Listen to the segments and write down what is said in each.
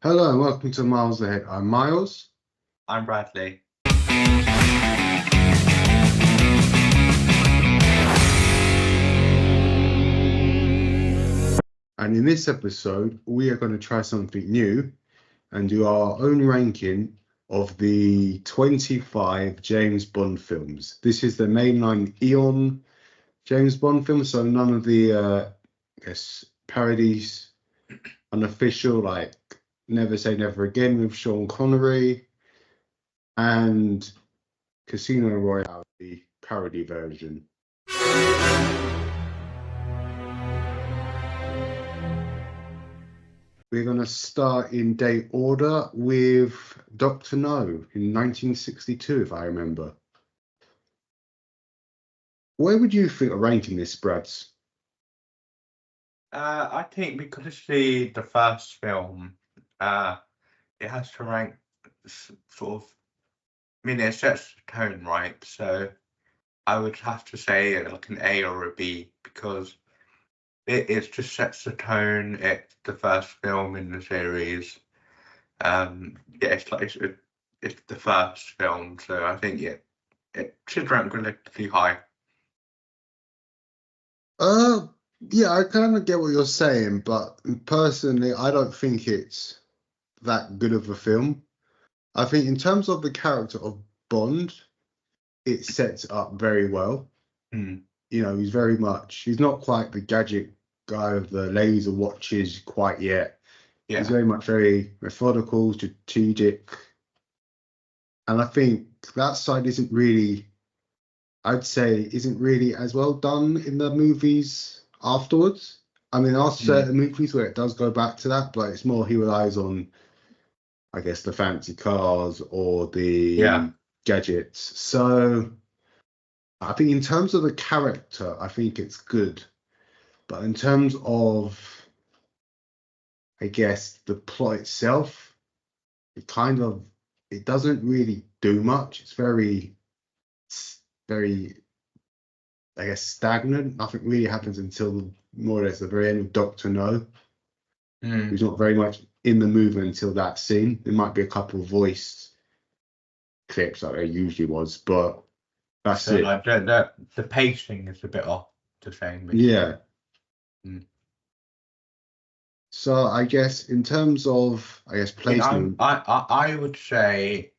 Hello and welcome to Miles Ahead. I'm Miles. I'm Bradley. And in this episode, we are going to try something new and do our own ranking of the 25 James Bond films. This is the mainline Eon James Bond film, so none of the, parodies, unofficial, like Never Say Never Again with Sean Connery and Casino Royale, the parody version. We're going to start in date order with Dr. No in 1962, if I remember. Where would you think of ranking this, Brads? I think because it's the first film, it has to rank sort of. I mean, it sets the tone, right? So I would have to say like an A or a B because it just sets the tone. It's the first film in the series. Yeah, it's the first film, so I think it should rank relatively high. Yeah, I kind of get what you're saying, but personally, I don't think it's that good of a film. I think in terms of the character of Bond, it sets it up very well. Mm. You know, he's not quite the gadget guy with the laser watches quite yet. Yeah. He's very methodical, strategic. And I think that side isn't really as well done in the movies afterwards. I mean, there are certain movies where it does go back to that, but it's more he relies on, I guess, the fancy cars or the gadgets. So I think in terms of the character, I think it's good. But in terms of, I guess, the plot itself, it doesn't really do much. It's very, I guess, stagnant. Nothing really happens until more or less the very end of Doctor No. Who's not very much in the movie until that scene. There might be a couple of voice clips like there usually was, but that's it. Like the pacing is a bit off the same. Yeah. So I guess in terms of placement, I would say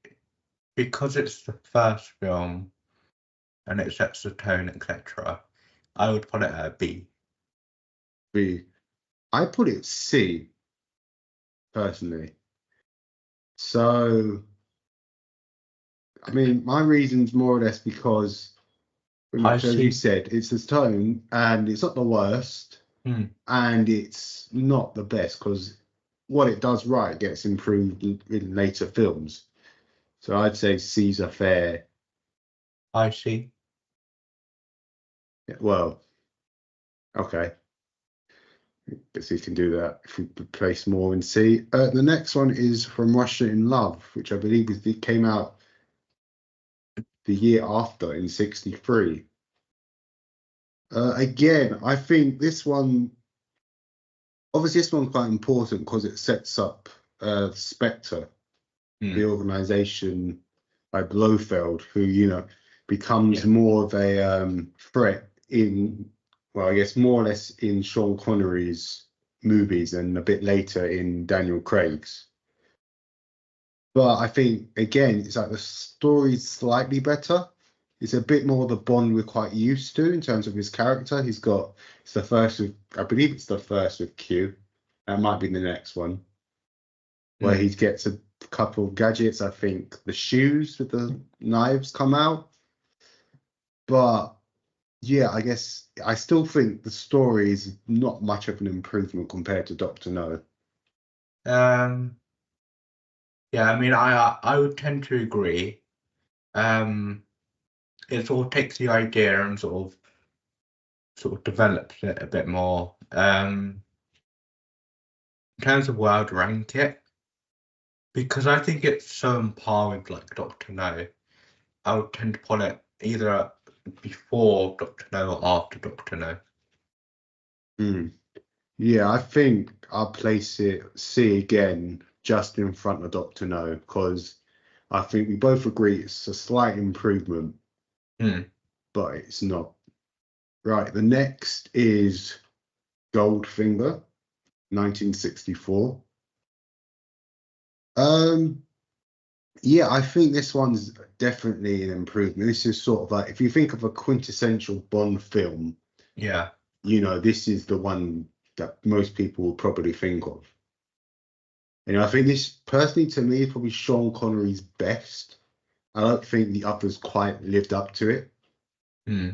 because it's the first film and it sets the tone, etc. I would put it at B. I put it C personally. So I mean, my reason's more or less because, pretty much as you said, it's the tone and it's not the worst and it's not the best because what it does right gets improved in later films. So I'd say C's are fair. I see. Yeah, well, okay. Guess we can do that if we place more in C. The next one is From Russia in Love, which I believe came out the year after in 63. Again, I think this one, obviously this one's quite important because it sets up Spectre, the organization by Blofeld, who, you know, becomes more of a threat in, well, I guess more or less in Sean Connery's movies and a bit later in Daniel Craig's. But I think, again, it's like the story's slightly better. It's a bit more the Bond we're quite used to in terms of his character. I believe it's the first with Q. That might be the next one. Where he gets a couple of gadgets. I think the shoes with the knives come out. But yeah, I guess I still think the story is not much of an improvement compared to Doctor No. Yeah, I mean, I would tend to agree. It sort of takes the idea and sort of develops it a bit more. In terms of where I'd rank it, because I think it's so on par with like Doctor No, I would tend to put it either before Doctor No or after Doctor No. Yeah, I think I'll place it C again, just in front of Dr. No, because I think we both agree it's a slight improvement, but it's not. Right, the next is Goldfinger, 1964. Yeah, I think this one's definitely an improvement. This is sort of like, if you think of a quintessential Bond film, Yeah. This is the one that most people will probably think of. And I think this, personally, to me, is probably Sean Connery's best. I don't think the others quite lived up to it. Yeah,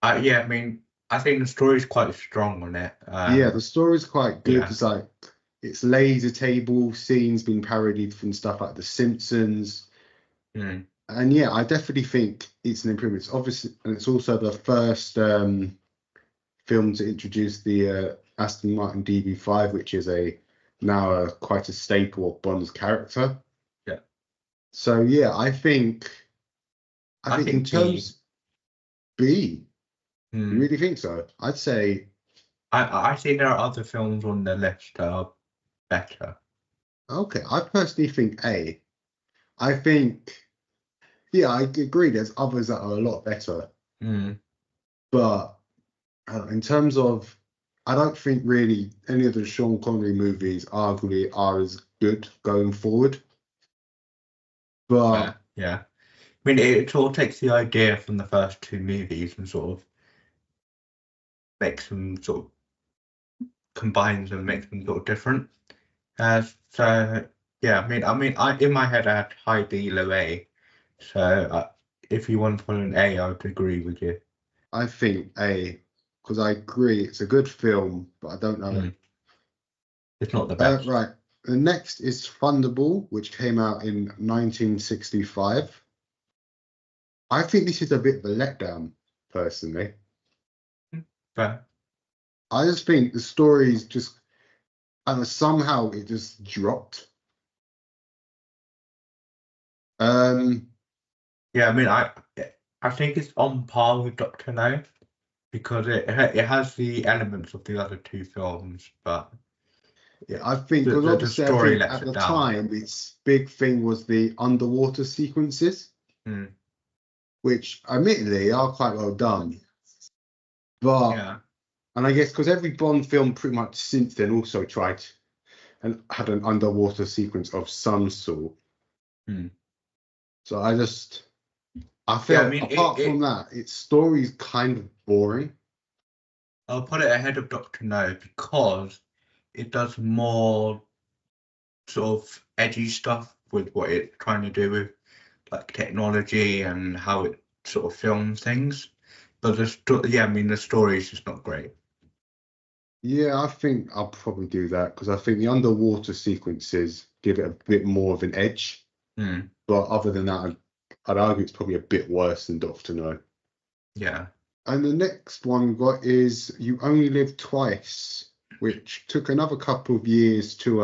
I mean, I think the story's quite strong on it. Yeah, the story's quite good. Yeah. It's like, it's laser table scenes being parodied from stuff like The Simpsons. And yeah, I definitely think it's an improvement. It's obviously, and it's also the first film to introduce the Aston Martin DB5, which is now quite a staple of Bond's character. Yeah. So yeah, I think in terms B. You really think so? I'd say. I think there are other films on the list that are better. Okay, I personally think A. I think, yeah, I agree. There's others that are a lot better. But in terms of, I don't think really any of the Sean Connery movies arguably are as good going forward. But yeah, I mean, it sort of takes the idea from the first two movies and sort of makes them sort of combines and makes them sort of different. So yeah, I mean, I in my head I had high B, low A. So if you want to put an A, I would agree with you. I think A, because I agree it's a good film, but I don't know. It's not the best. Right. The next is Thunderball, which came out in 1965. I think this is a bit of a letdown, personally. Fair. I just think the story is just, and somehow it just dropped. Yeah, I mean, I think it's on par with Dr. No, because it has the elements of the other two films, but yeah, I think because obviously I think at the time its big thing was the underwater sequences, which admittedly are quite well done. But yeah. And I guess because every Bond film pretty much since then also tried and had an underwater sequence of some sort. So I felt, apart from that, its story's kind of boring. I'll put it ahead of Dr. No because it does more sort of edgy stuff with what it's trying to do with like technology and how it sort of films things. But the story is just not great. Yeah, I think I'll probably do that because I think the underwater sequences give it a bit more of an edge. But other than that, I'd argue it's probably a bit worse than Dr. No. Yeah. And the next one we got is You Only Live Twice, which took another couple of years to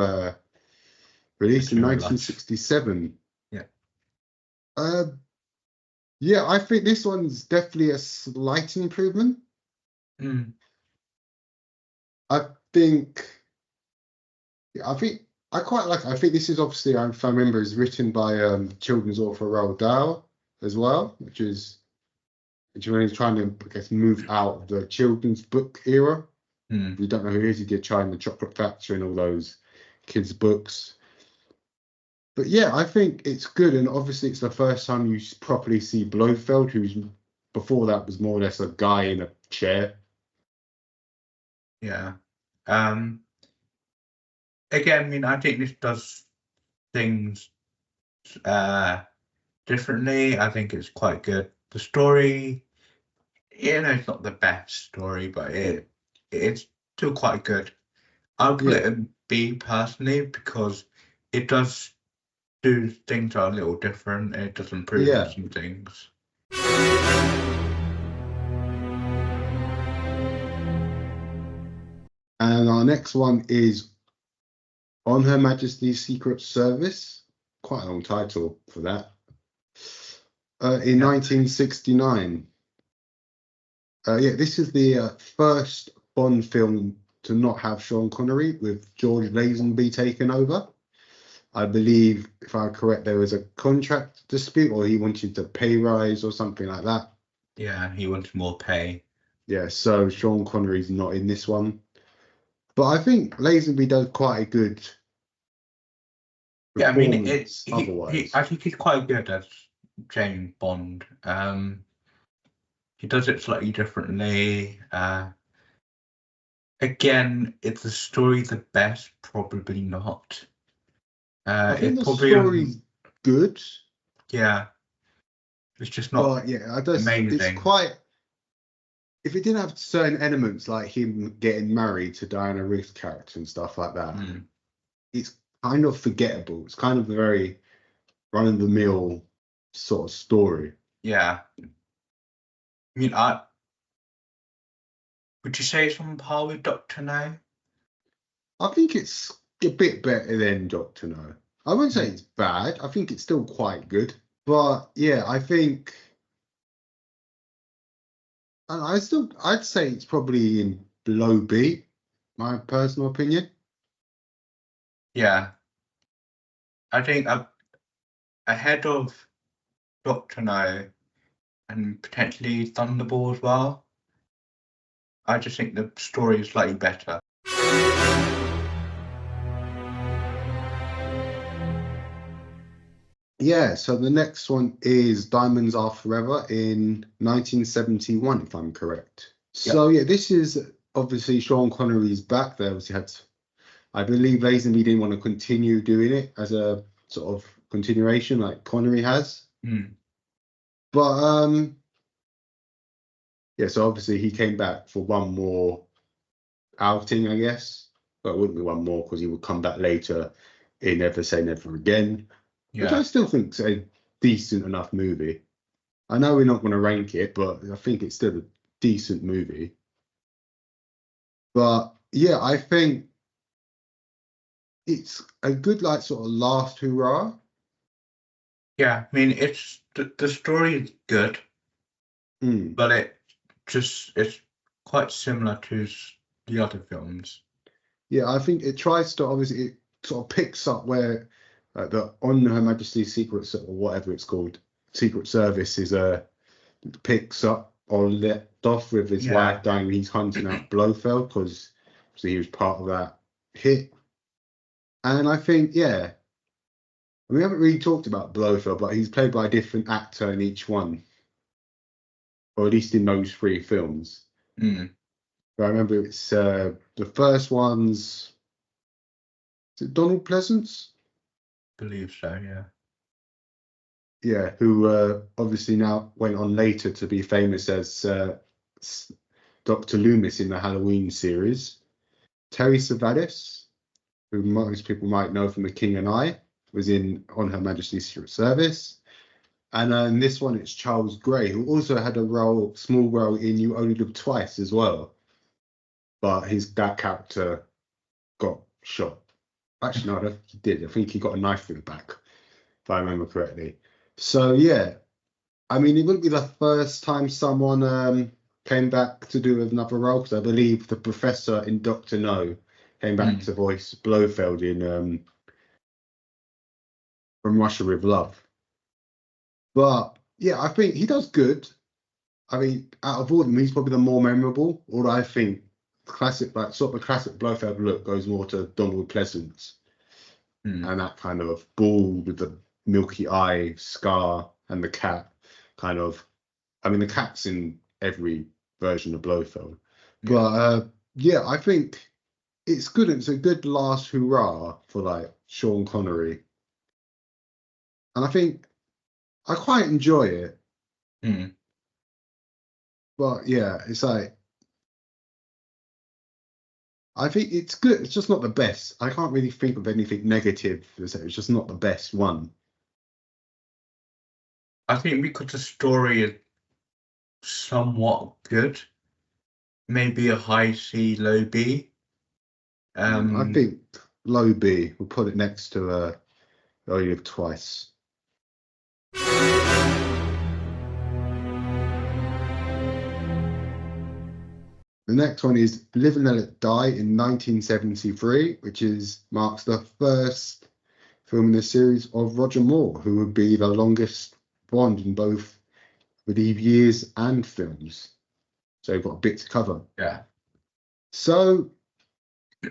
release in 1967. Yeah. Yeah, I think this one's definitely a slight improvement. I think I quite like it. I think this is obviously, if I remember, is written by children's author Roald Dahl as well, which is when he's trying to, I guess, move out of the children's book era. If you don't know who he is, he did Charlie and the Chocolate Factory and all those kids' books. But yeah, I think it's good, and obviously it's the first time you properly see Blofeld, who's before that was more or less a guy in a chair. Yeah. Again, I mean, I think this does things differently. I think it's quite good. The story, it's not the best story, but it's still quite good. I'll put it in B personally because it does do things that are a little different. It does improve some things. And our next one is On Her Majesty's Secret Service. Quite a long title for that. In 1969. Yeah, this is the first Bond film to not have Sean Connery with George Lazenby taking over. I believe, if I'm correct, there was a contract dispute, or he wanted a pay rise or something like that. Yeah, he wanted more pay. Yeah, so Sean Connery's not in this one. But I think Lazenby does quite a good Yeah, I mean, otherwise. I think he's quite good as James Bond. He does it slightly differently. Again, is the story the best? Probably not. I think it's the probably story's good. Yeah, it's just not amazing. It's quite. If it didn't have certain elements like him getting married to Diana Roth's character and stuff like that, it's kind of forgettable. It's kind of a very run-of-the-mill sort of story. Yeah. I mean, would you say it's on par with Doctor No? I think it's a bit better than Doctor No. I wouldn't say it's bad. I think it's still quite good. But yeah, I think, and I'd say it's probably in below B, my personal opinion. Yeah. I think ahead of Doctor No and potentially Thunderball as well. I just think the story is slightly better. Yeah, so the next one is Diamonds Are Forever in 1971, if I'm correct. Yep. So yeah, this is obviously Sean Connery's back there. I believe Lazenby didn't want to continue doing it as a sort of continuation like Connery has. But yeah, so obviously he came back for one more outing, I guess. But it wouldn't be one more because he would come back later in Never Say Never Again, which I still think is a decent enough movie. I know we're not going to rank it, but I think it's still a decent movie. But yeah, I think it's a good like sort of last hurrah. Yeah, I mean it's the story is good, but it's quite similar to the other films. Yeah, I think it tries to obviously it sort of picks up where the On Her Majesty's Secret or whatever it's called Secret Service is picks up or left off with his wife dying. He's hunting out Blofeld because he was part of that hit. And I think, yeah, we haven't really talked about Blofeld, but he's played by a different actor in each one, or at least in those three films. But I remember it's the first one's, is it Donald Pleasance? Believe so, yeah. Yeah, who obviously now went on later to be famous as Dr. Loomis in the Halloween series. Terry Savalas, who most people might know from The King and I, was in On Her Majesty's Secret Service. And in this one, it's Charles Gray, who also had a small role in You Only Live Twice as well. But that character got shot. Actually, no, I don't think he did. I think he got a knife through the back, if I remember correctly. So, yeah, I mean, it wouldn't be the first time someone came back to do another role, because I believe the professor in Doctor No came back to voice Blofeld in From Russia with Love. But yeah, I think he does good. I mean, out of all of them, he's probably the more memorable. Although I think classic Blofeld look goes more to Donald Pleasance, and that kind of bald with the milky eye scar and the cat kind of. I mean, the cat's in every version of Blofeld, but yeah, I think it's good. It's a good last hurrah for like Sean Connery, and I think I quite enjoy it. But yeah, it's like I think it's good. It's just not the best. I can't really think of anything negative. It's just not the best one. I think because the story is somewhat good, maybe a high C, low B. I think low B. We'll put it next to Only Live Twice. The next one is Live and Let It Die in 1973, which marks the first film in the series of Roger Moore, who would be the longest Bond in both, I believe, years and films. So we've got a bit to cover. Yeah. So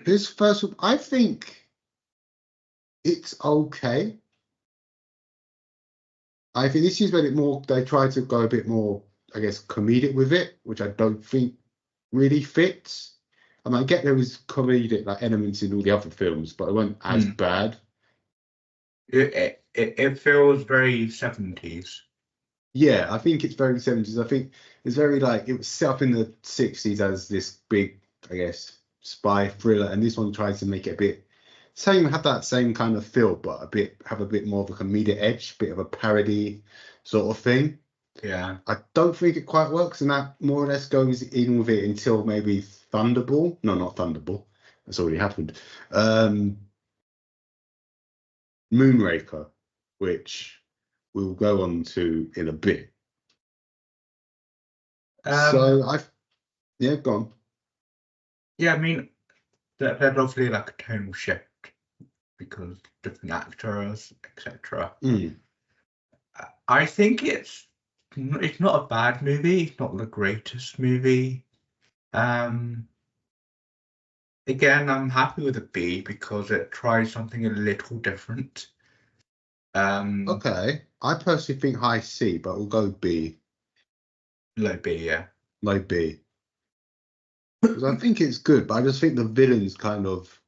this first one, I think it's okay. I think this is where they try to go a bit more, I guess, comedic with it, which I don't think really fits. I mean, I get there was comedic elements in all the other films, but it wasn't as bad. It feels very 70s. Yeah, I think it's very 70s. I think it's very it was set up in the 60s as this big, I guess, spy thriller, and this one tries to make it a bit have that same kind of feel, but have a bit more of a comedic edge, bit of a parody sort of thing. Yeah. I don't think it quite works, and that more or less goes in with it until maybe Thunderball. No, not Thunderball. That's already happened. Moonraker, which we'll go on to in a bit. Yeah, go on. Yeah, I mean, there's obviously a tonal shift because different actors, etc. I think it's not a bad movie. It's not the greatest movie. Again, I'm happy with a B because it tries something a little different. Okay, I personally think high C, but we'll go B. Low B, yeah. Low B. Because I think it's good, but I just think the villain's kind of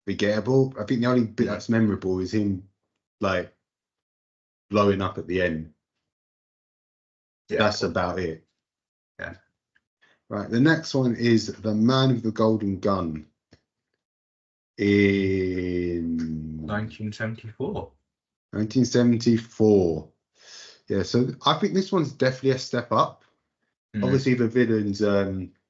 forgettable. I think the only bit that's memorable is him blowing up at the end. Yeah, that's about it. Yeah. Right. The next one is The Man with the Golden Gun in 1974. 1974. Yeah. So I think this one's definitely a step up. Obviously, the villain's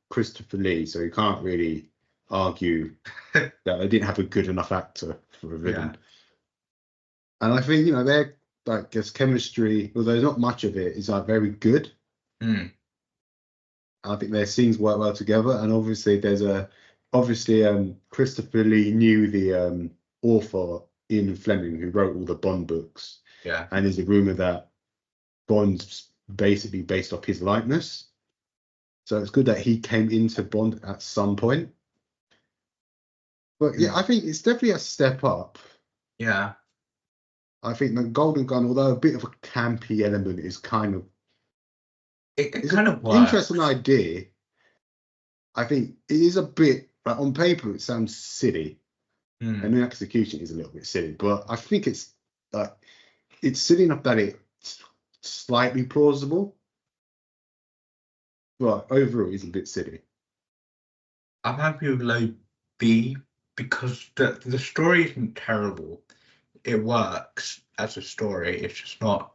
Christopher Lee, so you can't really argue that they didn't have a good enough actor for a villain. Yeah. And I think their chemistry, although there's not much of it, is very good. I think their scenes work well together, and obviously Christopher Lee knew the author Ian Fleming, who wrote all the Bond books. Yeah. And there's a rumor that Bond's basically based off his likeness. So it's good that he came into Bond at some point. But yeah, I think it's definitely a step up. Yeah. I think the Golden Gun, although a bit of a campy element, is kind of it's kind of works. Interesting idea. I think it is a bit on paper it sounds silly, and the execution is a little bit silly. But I think it's silly enough that it's slightly plausible. But overall, it's a bit silly. I'm happy with low B because the story isn't terrible. It works as a story. It's just not.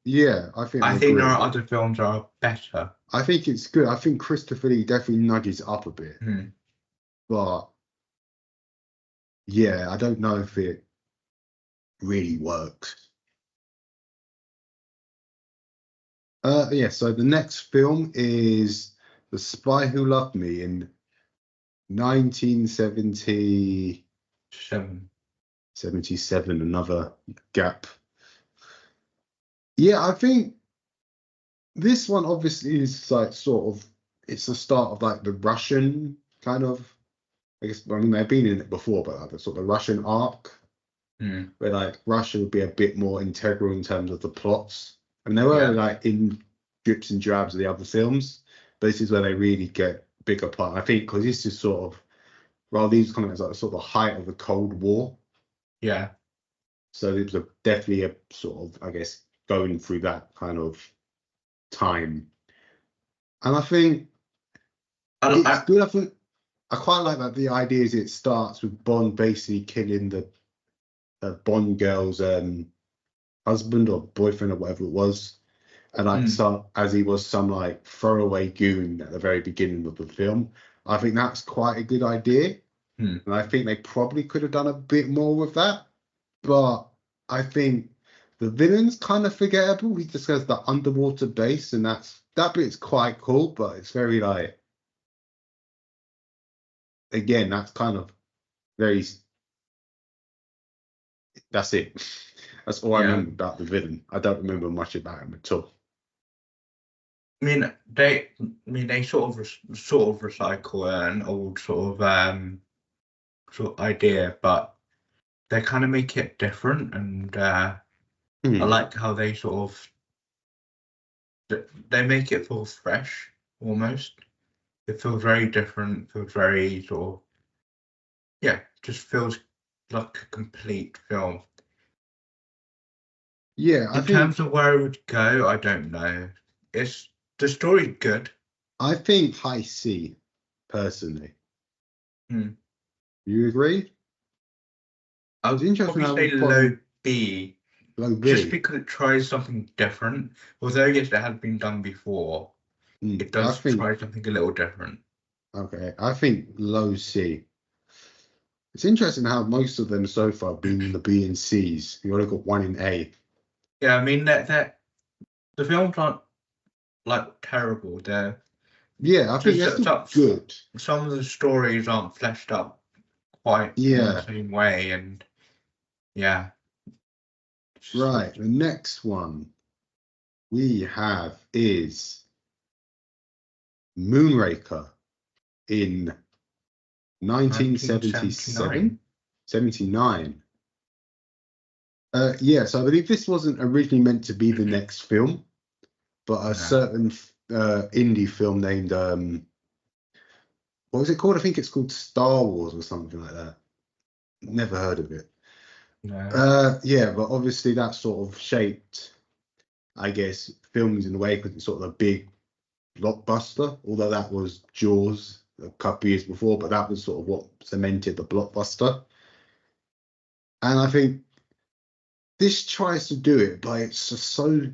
Yeah, I think there are other films that are better. I think it's good. I think Christopher Lee definitely nudges up a bit. But yeah, I don't know if it really works. Yeah, so the next film is The Spy Who Loved Me in 1977, another gap. Yeah, I think this one obviously is it's the start of the Russian kind of, I guess, I mean, they've been in it before, but the sort of Russian arc, where Russia would be a bit more integral in terms of the plots. I mean, they were in drips and drabs of the other films, but this is where they really get bigger part. I think because this is sort of, these kind of sort of the height of the Cold War. Yeah. So it was definitely a sort of, I guess, going through that kind of time. And I think it's good. I think I quite like that the idea is it starts with Bond basically killing the Bond girl's husband or boyfriend or whatever it was, and as he was some throwaway goon at the very beginning of the film. I think that's quite a good idea, and I think they probably could have done a bit more with that. But I think the villain's kind of forgettable. He just has the underwater base, and that bit's quite cool, but it's very again, that's kind of very. That's it. That's all I remember about the villain. I don't remember much about him at all. I mean, they sort of recycle an old sort of idea, but they kind of make it different, and I like how they sort of they make it feel fresh almost. It feels very different. Feels very sort of just feels like a complete film. Yeah, In terms of where it would go, I don't know. The story's good. I think high C, personally. You agree? I would probably say low B. Low B. Just because it tries something different. Although yes, it has been done before. It does try something a little different. Okay, I think low C. It's interesting how most of them so far have been in the B and C's. You only got one in A. Yeah, I mean that the films aren't like terrible. I think they're good. Some of the stories aren't fleshed up quite in the same way, and right. The next one we have is Moonraker in 1979. So I believe this wasn't originally meant to be the next film, but a certain indie film named what was it called? I think it's called Star Wars or something like that. Never heard of it. But obviously that sort of shaped, I guess, films in a way because it's sort of a big blockbuster. Although that was Jaws a couple of years before, but that was sort of what cemented the blockbuster. And I think this tries to do it, but it's just so,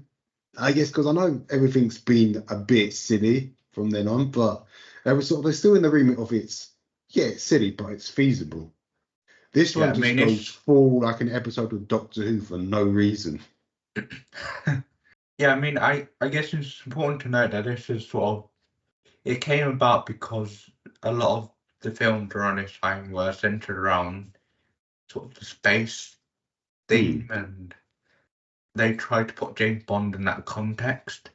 I guess, because I know everything's been a bit silly from then on, but they're still in the remit of it's silly, but it's feasible. This one just goes full like an episode of Doctor Who for no reason. Yeah, I mean, I guess it's important to note that this is sort of, it came about because a lot of the films around this time were centered around sort of the space theme, and they tried to put James Bond in that context.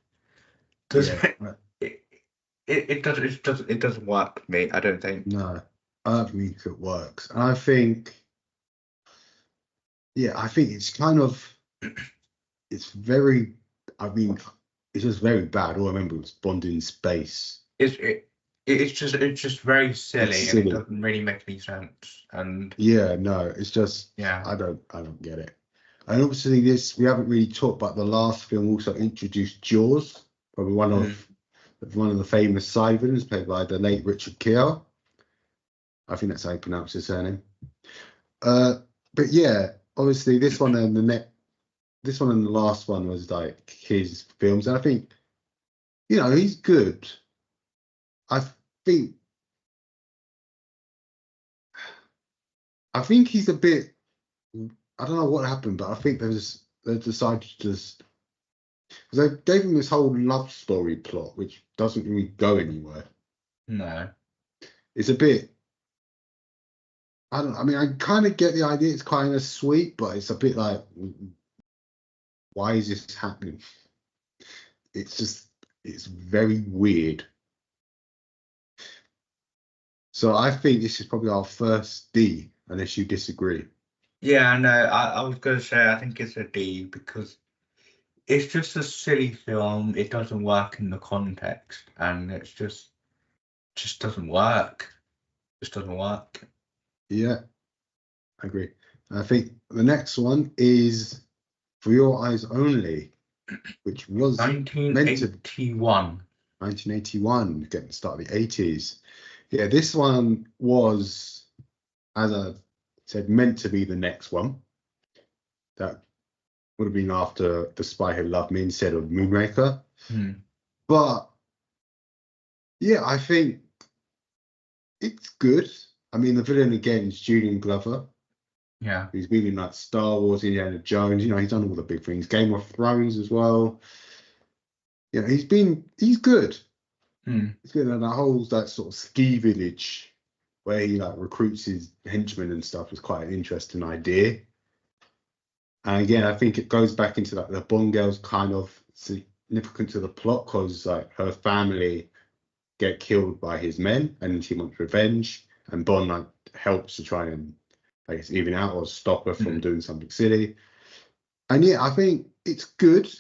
It doesn't work for me, I don't think. No, I don't think it works. And I think it's kind of, it's very, I mean, it's just very bad. All I remember was Bond in space. It's just very silly, and it doesn't really make any sense. And it's just I don't get it. And obviously we haven't really talked about the last film also introduced Jaws, probably one of the famous side villains played by the late Richard Gere. I think that's how you pronounce his surname. But obviously this one and the last one was like his films, and I think he's good. I think he's a bit. I don't know what happened, but I think they decided to just, because they gave him this whole love story plot, which doesn't really go anywhere. No, it's a bit. I kind of get the idea. It's kind of sweet, but it's a bit like, why is this happening? It's very weird. So I think this is probably our first D, unless you disagree. Yeah, no, I was going to say I think it's a D because it's just a silly film. It doesn't work in the context, and it's just doesn't work. Just doesn't work. Yeah, I agree. I think the next one is For Your Eyes Only, which was 1981. 1981, getting the start of the 80s. Yeah, this one was, as I said, meant to be the next one. That would have been after The Spy Who Loved Me instead of Moonraker. But yeah, I think it's good. I mean, the villain again is Julian Glover. Yeah, he's been in like Star Wars, Indiana Jones. He's done all the big things. Game of Thrones as well. He's good. He's good. And that whole that sort of ski village where he like recruits his henchmen and stuff was quite an interesting idea. And again, I think it goes back into like the Bond girl's kind of significant to the plot because like her family get killed by his men and she wants revenge, and Bond like helps to try and I guess even out or stop her from doing something silly. And yeah, I think it's good.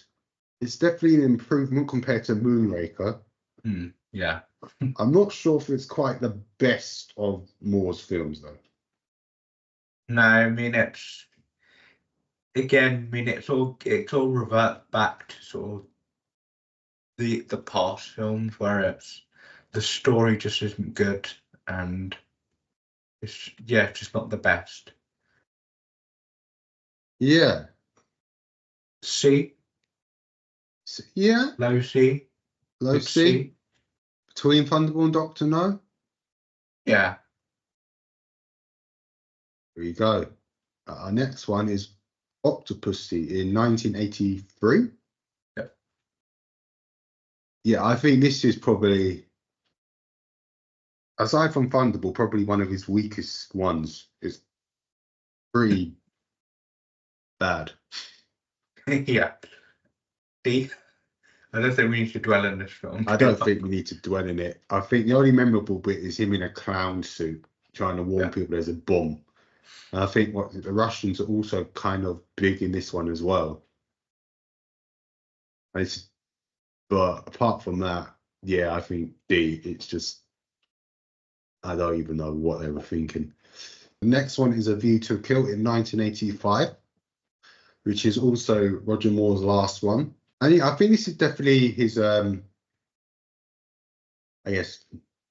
It's definitely an improvement compared to Moonraker. Yeah. I'm not sure if it's quite the best of Moore's films though. No, I mean it's all revert back to sort of the past films where it's the story just isn't good and it's just not the best. Yeah. C. Yeah. Low C. Low C. Between Thunderball and Doctor No. Yeah. There you go. Our next one is Octopussy in 1983. Yep. Yeah, I think this is probably, aside from Thunderball, probably one of his weakest ones. It's pretty bad. Yeah. D. I don't think we need to dwell in this film. I don't think we need to dwell in it. I think the only memorable bit is him in a clown suit trying to warn people there's a bomb. And I think the Russians are also kind of big in this one as well. But apart from that, yeah, I think D, it's just, I don't even know what they were thinking. The next one is A View to a Kill in 1985, which is also Roger Moore's last one. And I think this is definitely his, I guess,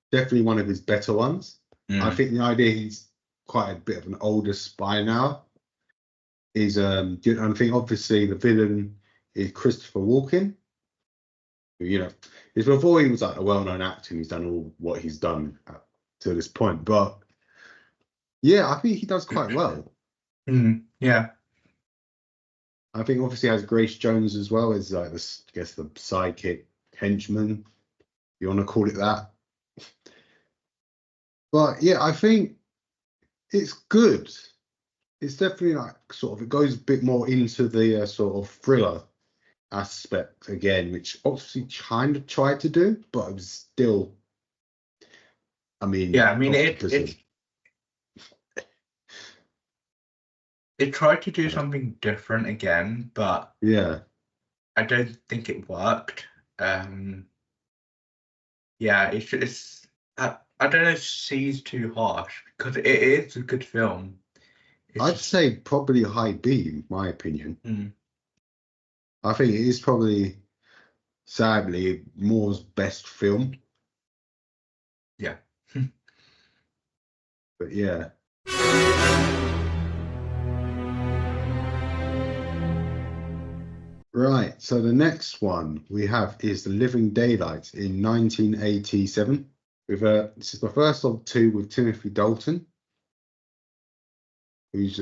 definitely one of his better ones. I think the idea he's quite a bit of an older spy now is, I think obviously the villain is Christopher Walken. You know, it's before he was like a well-known actor and he's done all what he's done to this point. But yeah, I think he does quite well. Yeah. I think obviously has Grace Jones as well as like this, I guess the sidekick henchman, if you want to call it that. But yeah, I think it's good. It's definitely like sort of, it goes a bit more into the sort of thriller aspect again, which obviously kind of tried to do, but it was still, I mean, yeah, I mean it tried to do something different again, but yeah, I don't think it worked. Yeah, it's I don't know if C's too harsh because it is a good film. I'd say probably high B in my opinion. I think it is probably, sadly, Moore's best film. Yeah. But yeah. Right, so the next one we have is The Living Daylights in 1987. This is the first of two with Timothy Dalton, who's,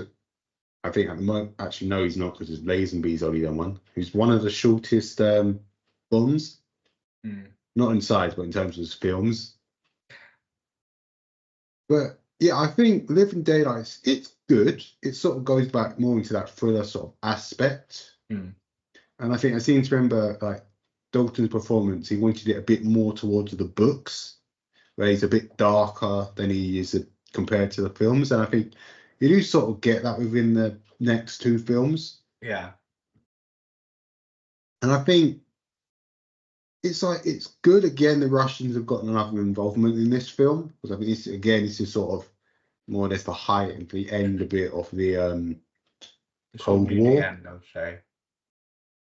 I think at the moment, actually no, he's not because Lazenby's only done one. Who's one of the shortest Bonds, not in size, but in terms of his films. But yeah, I think Living Daylights, it's good. It sort of goes back more into that thriller sort of aspect. And I think I seem to remember like Dalton's performance, he wanted it a bit more towards the books, where he's a bit darker than he is compared to the films. And I think you do sort of get that within the next two films. Yeah. And I think it's good. Again, the Russians have got another involvement in this film, because I think this is sort of more or less the height and the end a bit of the Cold War. The end, I would say.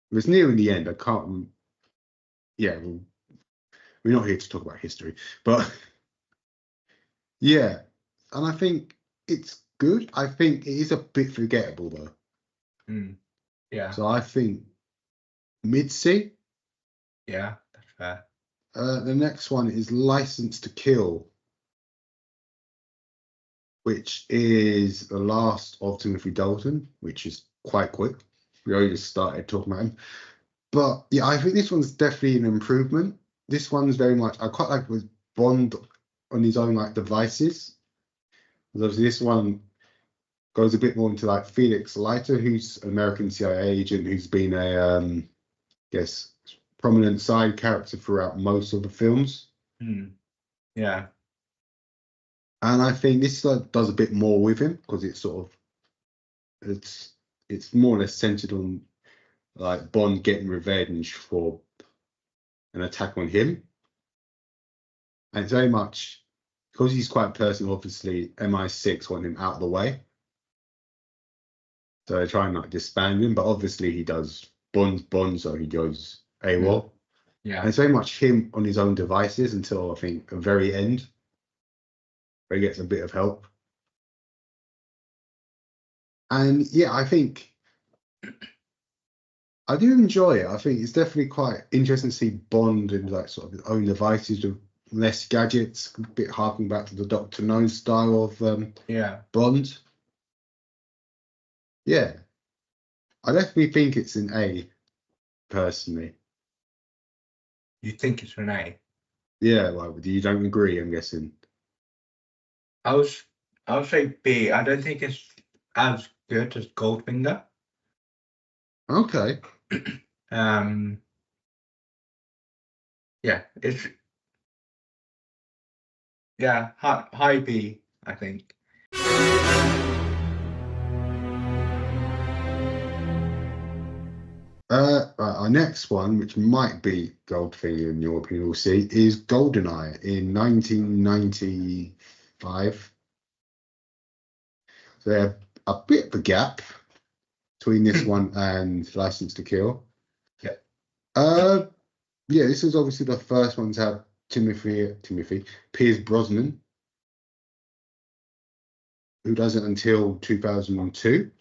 It was nearing the end. I can't. Yeah, we're not here to talk about history, but yeah, and I think it's good. I think it is a bit forgettable though. Yeah. So I think mid-C. Yeah, that's fair. The next one is License to Kill, which is the last of Timothy Dalton, which is quite quick. We already just started talking about him. But yeah, I think this one's definitely an improvement. This one's very much, I quite like with Bond on his own like devices. Because obviously this one goes a bit more into like Felix Leiter, who's an American CIA agent who's been a, guess, prominent side character throughout most of the films. Yeah. And I think this does a bit more with him because it's sort of it's more or less centered on like Bond getting revenge for an attack on him, and it's very much because he's quite personal. Obviously, MI6 want him out of the way, so they try and like disband him. But obviously, he does Bond, so he goes AWOL. Yeah. And it's very much him on his own devices until I think the very end, where he gets a bit of help. And yeah, I think I do enjoy it. I think it's definitely quite interesting to see Bond in like sort of his own devices with less gadgets, a bit harking back to the Dr. No style of Bond. Yeah, I definitely think it's an A, personally. You think it's an A? Yeah, well, you don't agree, I'm guessing. I would say B. I don't think it's as good as Goldfinger. Okay. Yeah, it's high B, I think. Right, our next one, which might be Goldfinger in your opinion, we'll see, is GoldenEye in 1995. So they have a bit of a gap between this one and License to Kill. Yeah. Yeah, this is obviously the first one to have Timothy Pierce Brosnan, who doesn't until 2002.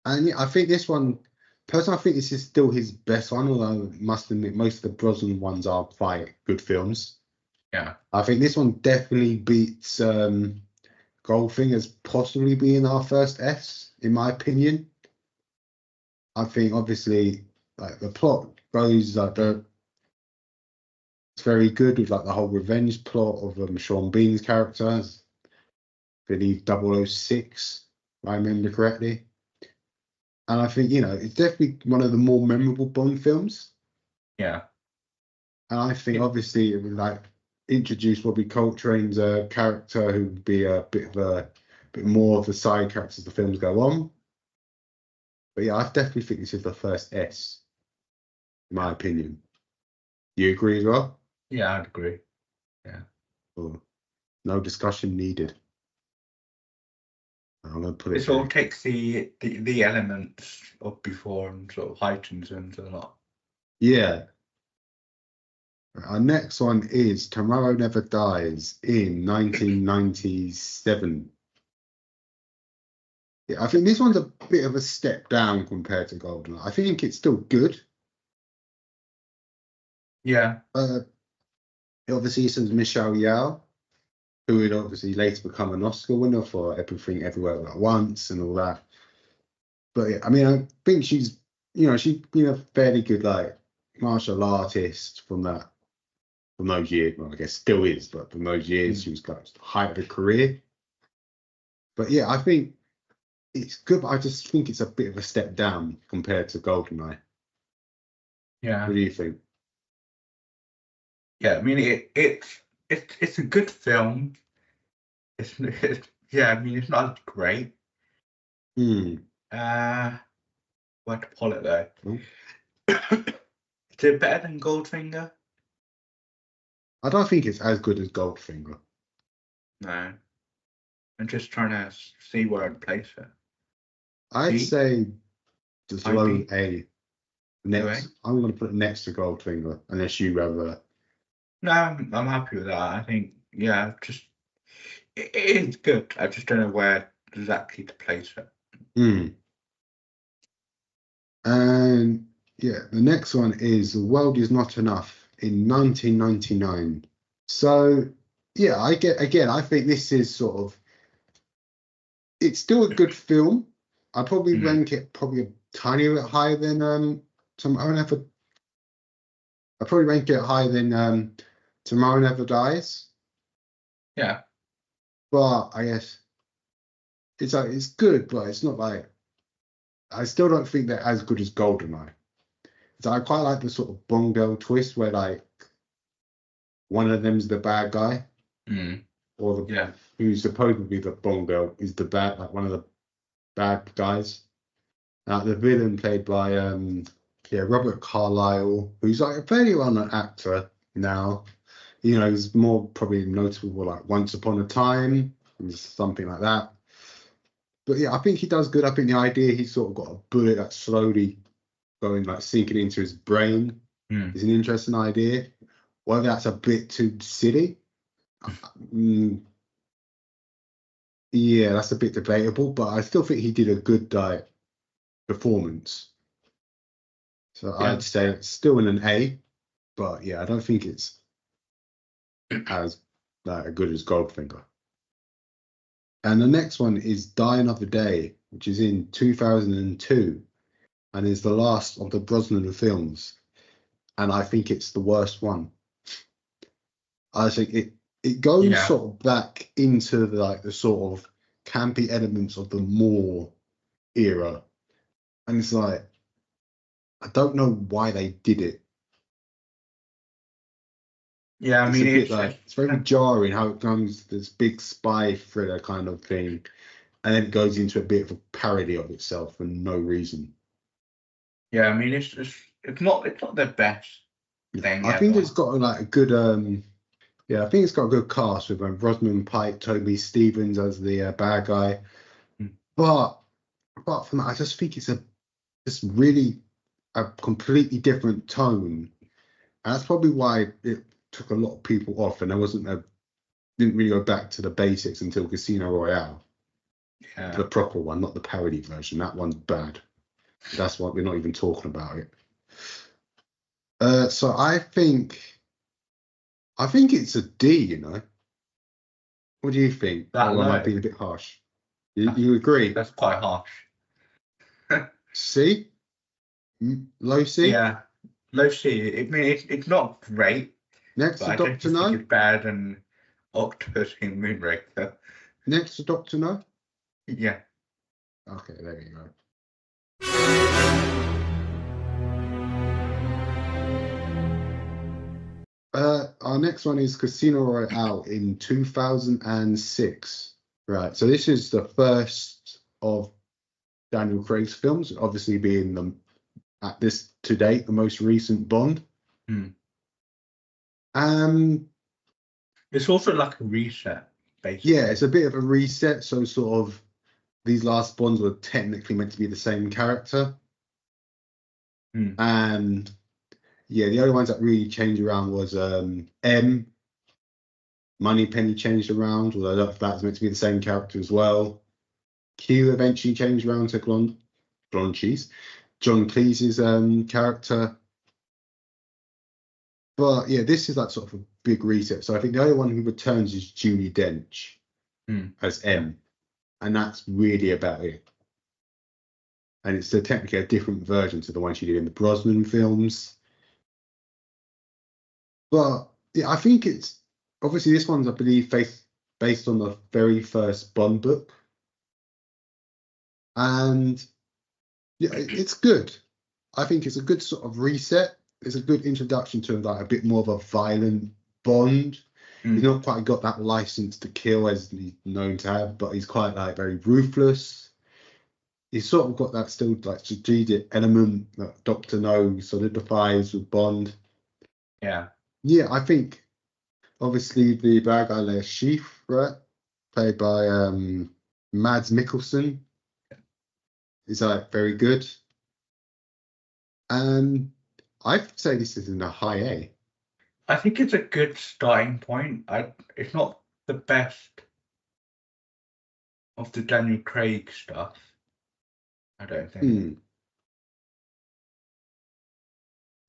And yeah, I think this one, personally, I think this is still his best one, although I must admit most of the Brosnan ones are quite good films. Yeah. I think this one definitely beats Goldfinger as possibly being our first S, in my opinion. I think obviously like the plot goes like it's very good with like the whole revenge plot of Sean Bean's character. I believe 006, if I remember correctly. And I think, it's definitely one of the more memorable Bond films. Yeah. And I think obviously it would like introduce Bobby Coltrane's character, who would be a bit more of the side character as the films go on. But yeah, I definitely think this is the first S, in my opinion. You agree as well? Yeah, I'd agree. Yeah. Or no discussion needed. I'm gonna put it. It sort of takes the elements of before and sort of heightens them a lot. Yeah. Our next one is Tomorrow Never Dies in 1997. Yeah, I think this one's a bit of a step down compared to GoldenEye. I think it's still good. Yeah. Obviously, this is Michelle Yeoh, who would obviously later become an Oscar winner for Everything Everywhere All at Once and all that. But yeah, I mean, I think she's been a fairly good like martial artist from those years. Well, I guess still is, but from those years, she was kind of the height of her career. But yeah, I think it's good, but I just think it's a bit of a step down compared to GoldenEye. Yeah. What do you think? Yeah, I mean it's a good film. It's I mean it's not great. What to call it though? Is it better than Goldfinger? I don't think it's as good as Goldfinger. No. I'm just trying to see where I'd place it. I'd say just low A. Next, A? I'm going to put it next to Goldfinger, unless you rather. No, I'm happy with that. I think just it is good. I just don't know where exactly to place it. And yeah, the next one is The World Is Not Enough in 1999. So yeah, I think this is sort of, it's still a good film. I'd probably rank it probably a tiny bit higher than Tomorrow Never. I'd probably rank it higher than Tomorrow Never Dies. Yeah. but I guess it's like it's good, but it's not like I still don't think they're as good as GoldenEye. So I quite like the sort of Bond girl twist where like one of them's the bad guy, or who's supposed to be the Bond girl is the bad, like one of the bad guys. The villain played by Robert Carlyle, who's like a fairly well-known actor now. You know, he's more probably notable like Once Upon a Time, something like that. But yeah, I think he does good. I think the idea he's sort of got a bullet that's slowly going like sinking into his brain is an interesting idea. Whether that's a bit too silly, yeah, that's a bit debatable. But I still think he did a good performance. So I'd say it's still in an A, but yeah, I don't think it's as good as Goldfinger. And the next one is Die Another Day, which is in 2002 and is the last of the Brosnan films. And I think it's the worst one. I think it goes sort of back into the sort of campy elements of the Moore era. And it's like, I don't know why they did it. Yeah, I mean, it's very jarring how it comes this big spy thriller kind of thing, and then it goes into a bit of a parody of itself for no reason. Yeah, I mean, it's not the best thing. I think it's got like a good I think it's got a good cast with Rosamund Pike, Toby Stephens as the bad guy. But apart from that, I just think it's just really a completely different tone, and that's probably why it took a lot of people off, and didn't really go back to the basics until Casino Royale. Yeah. The proper one, not the parody version. That one's bad. That's why we're not even talking about it. So I think it's a D, you know. What do you think? Or am I being a bit harsh? You agree? That's quite harsh. C? Low C? Yeah, low C. I mean, it's not great. Next to Dr. No? Think it's bad and Octopus in Moonraker. Next to Dr. No? Yeah. Okay, there you go. Our next one is Casino Royale in 2006. Right, so this is the first of Daniel Craig's films, obviously being at this to date the most recent Bond. It's also like a reset, basically. Yeah, it's a bit of a reset. So sort of these last Bonds were technically meant to be the same character, and yeah, the only ones that really changed around was M. Moneypenny changed around, although I don't know if that's meant to be the same character as well. Q eventually changed around to John Cleese's character. But yeah, this is like sort of a big reset. So I think the only one who returns is Judi Dench as M, and that's really about it. And it's technically a different version to the one she did in the Brosnan films. But yeah, I think it's obviously this one's, I believe, based on the very first Bond book. And yeah, it's good. I think it's a good sort of reset. It's a good introduction to like a bit more of a violent Bond. He's not quite got that license to kill as he's known to have, but he's quite like very ruthless. He's sort of got that still like strategic element that Dr. No solidifies with Bond. Yeah. Yeah, I think obviously the bad guy there, Sheaf, right? Played by Mads Mikkelsen. Is like very good. And I'd say this is in a high A. I think it's a good starting point. It's not the best of the Daniel Craig stuff, I don't think.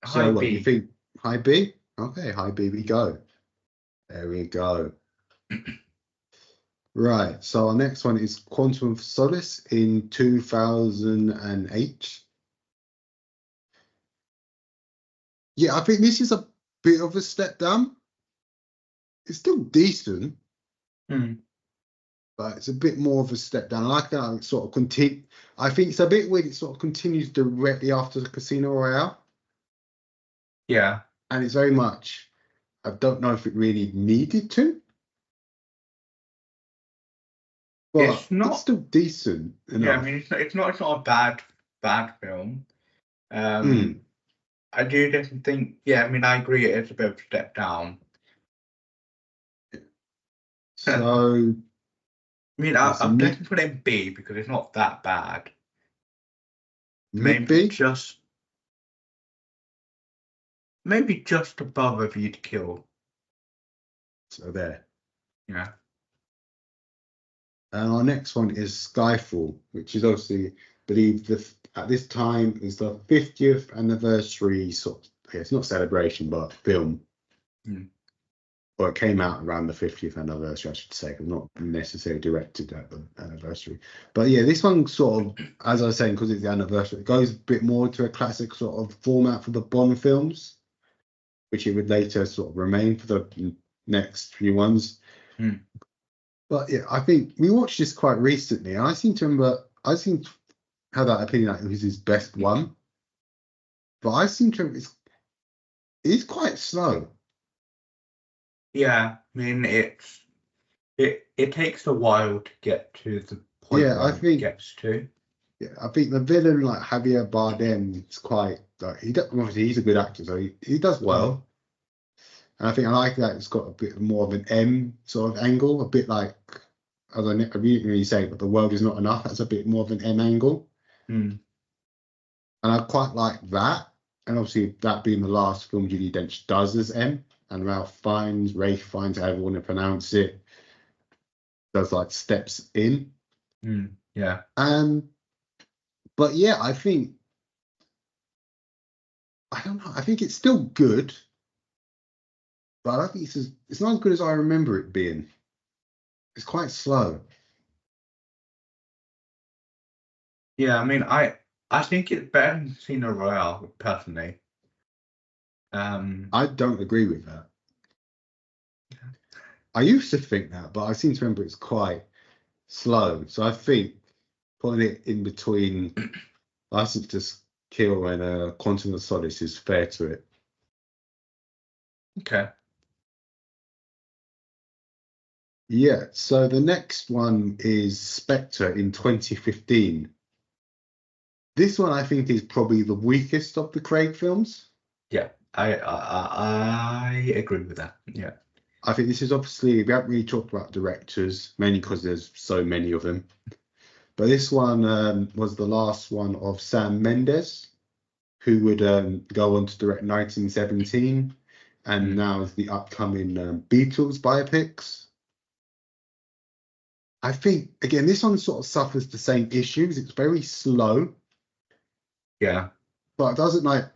So what, you think high B? Okay, high B we go. There we go. Right, so our next one is Quantum of Solace in 2008. Yeah, I think this is a bit of a step down. It's still decent. but it's a bit more of a step down. I like that it sort of continue. I think it's a bit weird. It sort of continues directly after the Casino Royale, Yeah. and it's very much. I don't know if it really needed to, but It's it's not. still decent Yeah, I enough. mean, it's not a bad film. Mm. I do definitely think. Yeah, I mean, I agree. It's a bit of a step down. I So mean, it's a I'll definitely put it in B because it's not that bad. mid Maybe B. just above A View to Kill. So there. Yeah. And our next one is Skyfall, which is obviously, I believe, at this time is the 50th anniversary sort of, it's not celebration, but film. Mm. Well, it came out around the 50th anniversary, I should say, but not necessarily directed at the anniversary. But yeah, this one sort of, as I was saying, because it's the anniversary, it goes a bit more to a classic sort of format for the Bond films, which it would later sort of remain for the next few ones. Mm. But yeah, I think we watched this quite recently, and I seem to have that opinion that it was his best one. But I seem to it's quite slow. Yeah, I mean, it takes a while to get to the point Yeah, I where it think gets to. yeah, I think the villain like Javier Bardem is quite like obviously he's a good actor, so he does well. And I think I like that it's got a bit more of an M sort of angle, a bit like as I didn't really say, but the world is not enough. That's a bit more of an M angle. Mm. And I quite like that. And obviously, that being the last film Judi Dench does as M, and Rafe Fiennes, however you want to pronounce it, does like steps in. Mm. Yeah. But yeah, I don't know. I think it's still good, but I don't think it's not as good as I remember it being. It's quite slow. Yeah, I mean, I think it's better than Casino Royale, personally. I don't agree with that. I used to think that, but I seem to remember it's quite slow. So I think putting it in between License to Kill and Quantum of Solace is fair to it. Okay. Yeah, so the next one is Spectre in 2015. This one I think is probably the weakest of the Craig films. Yeah, I agree with that. Yeah. I think this is obviously, we haven't really talked about directors, mainly because there's so many of them. But this one was the last one of Sam Mendes, who would go on to direct 1917, and now is the upcoming Beatles biopics. I think, again, this one sort of suffers the same issues. It's very slow. Yeah. But it doesn't like,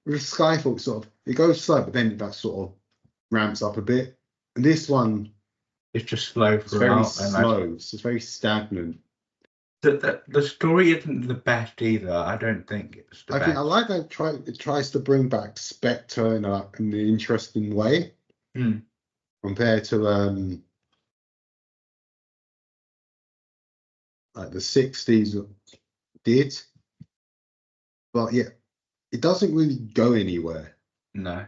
with Skyfall, it goes slow, but then that sort of ramps up a bit. And this one, It's just slow it's very throughout. slow. It's just very stagnant. The story isn't the best either. I don't think it's the I think I best. like that it tries to bring back Spectre in an interesting way compared to like the 60s did. But yeah, it doesn't really go anywhere No.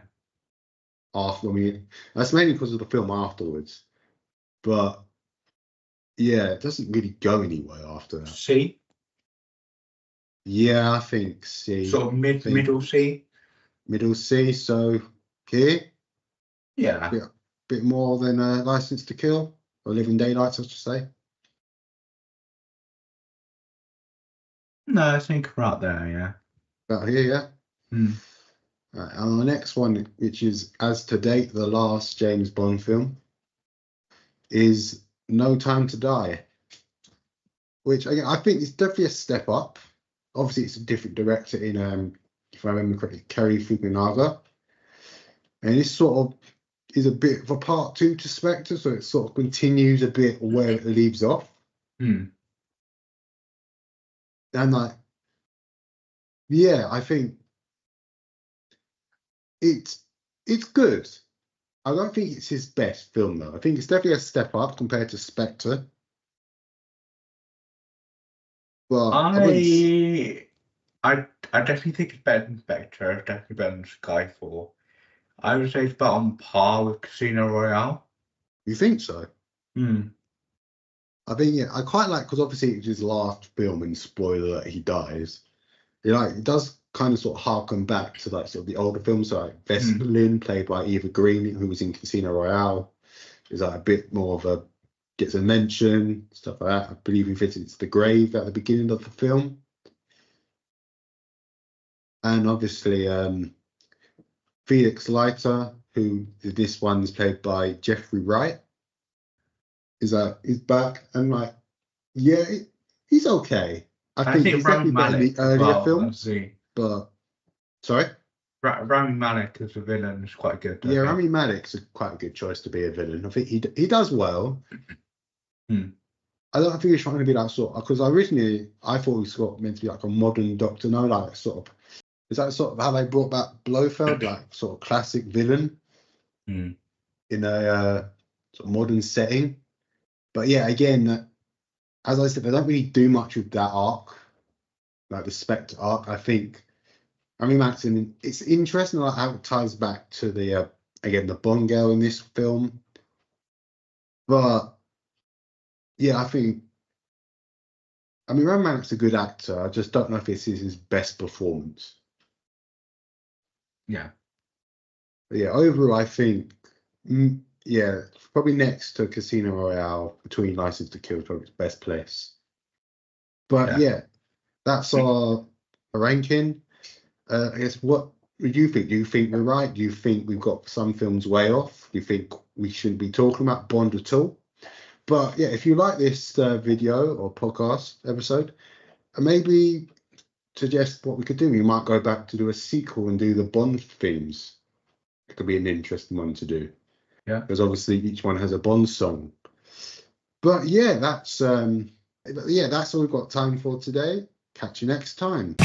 after. I mean, that's mainly because of the film afterwards. But yeah, it doesn't really go anywhere after that. C? Yeah, I think C. Sort of middle C? Middle C. So here, Yeah. bit more than License to Kill or Living Daylights, I should say. No, I think right there, yeah. About here, yeah. Hmm. Right, and the next one, which is as to date the last James Bond film, is No Time to Die, which again I think is definitely a step up. Obviously, it's a different director in, if I remember correctly, Kerry Fukunaga, and this sort of is a bit of a part two to Spectre, so it sort of continues a bit where it leaves off. Hmm. And like, yeah, I think it's good. I don't think it's his best film though. I think it's definitely a step up compared to Spectre. But I wouldn't. I definitely think it's better than Spectre. Definitely better than Skyfall. I would say it's about on par with Casino Royale. You think so? Hmm. I think yeah. I quite like because obviously it's his last film, and spoiler alert, he dies. It does kind of sort of harken back to like sort of the older films, so like Vesperlin, played by Eva Green, who was in Casino Royale, is like a bit more of a gets a mention, stuff like that. I believe he visits the grave at the beginning of the film. And obviously Felix Leiter, who this one's played by Jeffrey Wright, is back, and like yeah, he's okay. I think he's definitely better in the earlier films. But sorry? Rami Malek as a villain is quite good. Yeah, Rami Malek's quite a good choice to be a villain. I think he does well. I don't think he's trying to be that sort, because originally I thought he was meant to be like a modern Doctor No, like sort of. Is that sort of how they brought back Blofeld, like sort of classic villain in a sort of modern setting? But yeah, again, as I said, they don't really do much with that arc, like the Spectre arc. I think. I mean, Maxon, it's interesting like how it ties back to the again the Bond girl in this film, but yeah, I mean, Rami Malek's a good actor. I just don't know if this is his best performance. Yeah. But yeah, overall, I think, yeah, probably next to Casino Royale, between License to Kill, probably its best place. But yeah, that's our ranking. I guess, what do you think? Do you think we're right? Do you think we've got some films way off? Do you think we shouldn't be talking about Bond at all? But yeah, if you like this video or podcast episode, maybe suggest what we could do. We might go back to do a sequel and do the Bond themes. It could be an interesting one to do. Yeah. Because obviously each one has a Bond song. But yeah, that's all we've got time for today. Catch you next time.